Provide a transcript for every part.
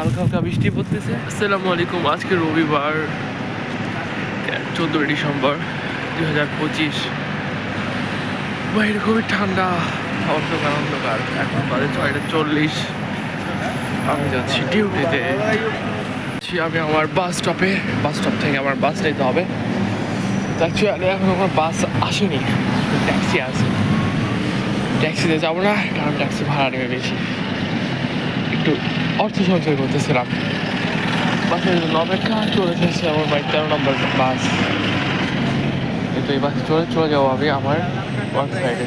হালকা হালকা বৃষ্টি পড়তেছে। আসসালামু আলাইকুম। আজকে রবিবার 14 ডিসেম্বর 2025। বাইরে খুবই ঠান্ডা, অন্ধকার অন্ধকার। এখন বাজে 6:40। আমি যাচ্ছি ডিউটিতে। আমি আমার বাস স্টপ থেকে আমার বাস নিতে হবে। অ্যাকচুয়ালি এখন আমার বাস আসেনি, ট্যাক্সি আছে। ট্যাক্সিতে যাবো না, কারণ ট্যাক্সি ভাড়া নেবে বেশি। একটু অর্থ সঞ্চয় করতেছিলাম। বাসের জন্য অপেক্ষা চলে এসেছে আমার 13 নম্বর বাস। কিন্তু এই বাসে চলে যাবো আমি আমার ওয়ার্ক সাইডে।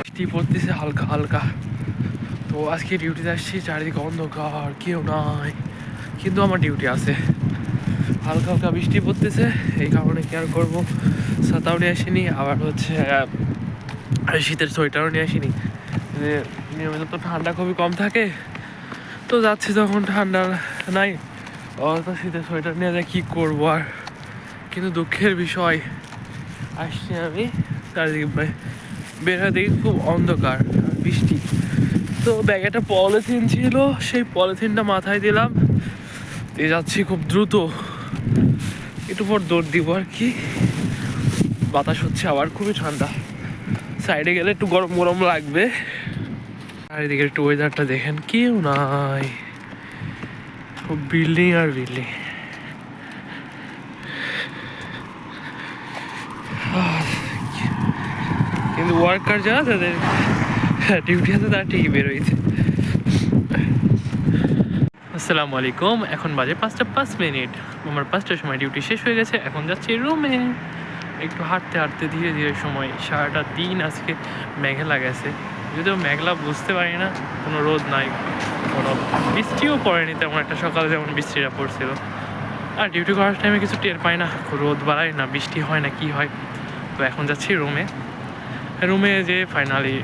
বৃষ্টি পড়তেছে হালকা হালকা। তো আজকে ডিউটিতে আসছি, চারিদিকে অন্ধকার, কেউ নাই, কিন্তু আমার ডিউটি আছে। হালকা হালকা বৃষ্টি পড়তেছে, এই কারণে কেয়ার করবো। ছাতাও নিয়ে আসিনি, আবার হচ্ছে শীতের সোয়েটারও নিয়ে আসিনি। যে নিয়মিত তো ঠান্ডা খুবই কম থাকে, তো যাচ্ছি যখন ঠান্ডা নাই, তো শীতের সোয়েটার নিয়ে যায় কী করবো আর। কিন্তু দুঃখের বিষয়, আসছি আমি, চারিদিকে বের হয়ে দেখি খুব অন্ধকার, বৃষ্টি। তো ব্যাগে একটা পলিথিন ছিল, সেই পলিথিনটা মাথায় দিলাম, দিয়ে যাচ্ছি খুব দ্রুত। একটু পর দৌড় দিব আর কি। বাতাস হচ্ছে আবার, খুবই ঠান্ডা। সাইডে গেলে একটু গরম গরম লাগবে। চারিদিকে একটু ওয়েদারটা দেখেন, কেউ নাই, খুব বিল্ডিং আর বিল্ডিং। কিন্তু ওয়ার্কার যারা, তাদের ডিউটি আছে, তারা ঠিকই বেরোইছে। আসসালামু আলাইকুম। এখন বাজে 5:05। আমার 5টার সময় ডিউটি শেষ হয়ে গেছে। এখন যাচ্ছি রুমে। একটু হাঁটতে হাঁটতে ধীরে ধীরে সময়। সারাটা দিন আজকে মেঘলা গেছে, যদিও মেঘলা বুঝতে পারি না, কোনো রোদ নাই, কোনো বৃষ্টিও পড়েনি তেমন একটা। সকালে যেমন বৃষ্টিটা পড়ছিল, আর ডিউটি করার টাইমে কিছু টের পাই না, রোদ বাড়ায় না, বৃষ্টি হয় না, কি হয়। তো এখন যাচ্ছি রুমে যে ফাইনালি